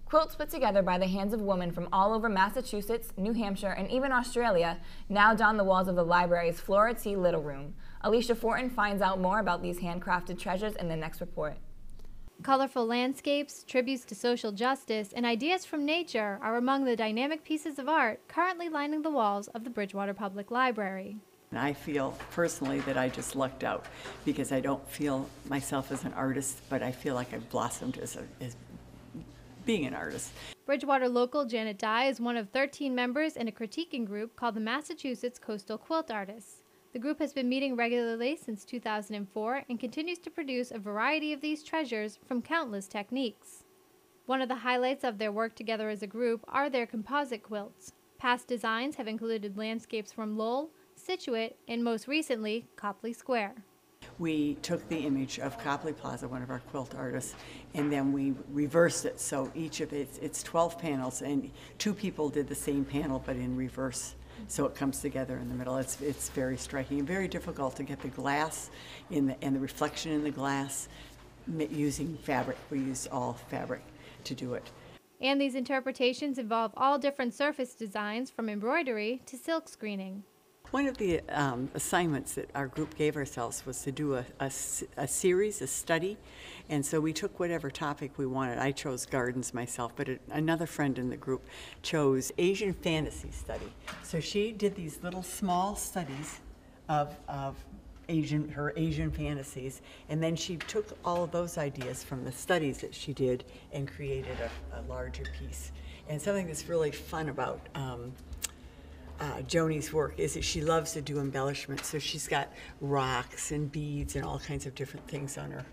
Quilts put together by the hands of women from all over Massachusetts, New Hampshire, and even Australia now don the walls of the library's Flora T. Little Room. Alicia Fortin finds out more about these handcrafted treasures in the next report. Colorful landscapes, tributes to social justice, and ideas from nature are among the dynamic pieces of art currently lining the walls of the Bridgewater Public Library. I feel personally that I just lucked out because I don't feel myself as an artist, but I feel like I've blossomed as being an artist. Bridgewater local Janet Dye is one of 13 members in a critiquing group called the Massachusetts Coastal Quilt Artists. The group has been meeting regularly since 2004 and continues to produce a variety of these treasures from countless techniques. One of the highlights of their work together as a group are their composite quilts. Past designs have included landscapes from Lowell, Scituate, and most recently, Copley Square. We took the image of Copley Plaza, one of our quilt artists, and then we reversed it. So each of it's 12 panels, and two people did the same panel but in reverse. So it comes together in the middle. It's very striking and very difficult to get the glass and the reflection in the glass using fabric. We used all fabric to do it. And these interpretations involve all different surface designs from embroidery to silk screening. One of the assignments that our group gave ourselves was to do a series, a study, and so we took whatever topic we wanted. I chose gardens myself, but another friend in the group chose Asian fantasy study. So she did these little small studies of her Asian fantasies, and then she took all of those ideas from the studies that she did and created a larger piece. And something that's really fun about Joni's work is that she loves to do embellishments, so she's got rocks and beads and all kinds of different things on her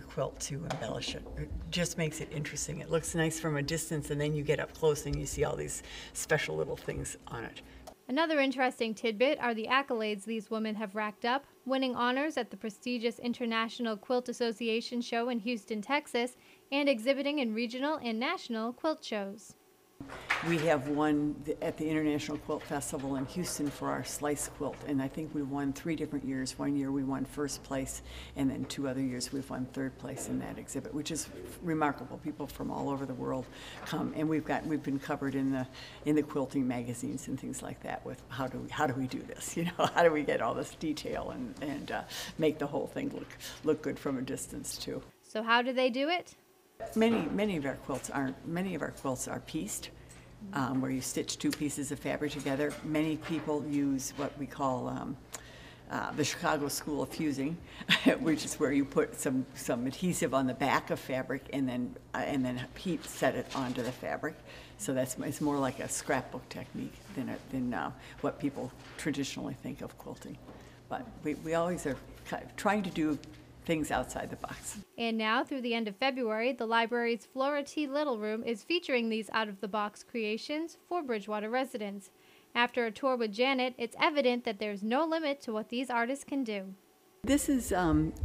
quilt to embellish it. It just makes it interesting. It looks nice from a distance, and then you get up close and you see all these special little things on it. Another interesting tidbit are the accolades these women have racked up, winning honors at the prestigious International Quilt Association show in Houston, Texas, and exhibiting in regional and national quilt shows. We have won at the International Quilt Festival in Houston for our slice quilt, and I think we won 3 different years. One year we won first place, and then 2 other years we've won 3rd place in that exhibit, which is remarkable. People from all over the world come, and we've been covered in the quilting magazines and things like that with how do we do this? You know, how do we get all this detail and make the whole thing look good from a distance too. So how do they do it? Many of our quilts are pieced, where you stitch 2 pieces of fabric together. Many people use what we call the Chicago School of Fusing, which is where you put some adhesive on the back of fabric and then heat set it onto the fabric. So it's more like a scrapbook technique than what people traditionally think of quilting. But we always are trying to do things outside the box. And now, through the end of February, the library's Flora T. Little Room is featuring these out-of-the-box creations for Bridgewater residents. After a tour with Janet, it's evident that there's no limit to what these artists can do. This is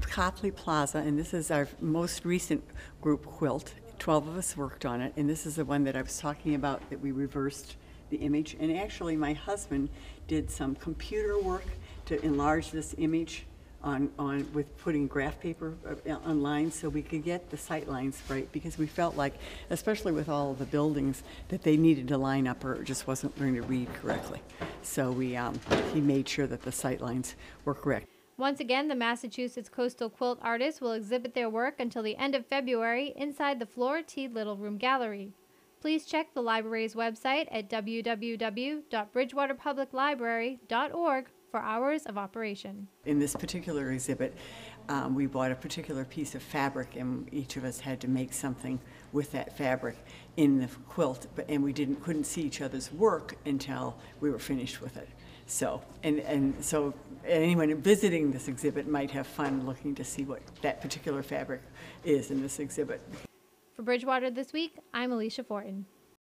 Copley Plaza, and this is our most recent group quilt. 12 of us worked on it, and this is the one that I was talking about that we reversed the image. And actually, my husband did some computer work to enlarge this image with putting graph paper on lines so we could get the sight lines right, because we felt like, especially with all of the buildings, that they needed to line up or it just wasn't going to read correctly. So he made sure that the sight lines were correct. Once again, the Massachusetts Coastal Quilt Artists will exhibit their work until the end of February inside the Flora T. Little Room Gallery. Please check the library's website at www.bridgewaterpubliclibrary.org for hours of operation. In this particular exhibit, we bought a particular piece of fabric, and each of us had to make something with that fabric in the quilt, and we couldn't see each other's work until we were finished with it. So, so anyone visiting this exhibit might have fun looking to see what that particular fabric is in this exhibit. For Bridgewater This Week, I'm Alicia Fortin.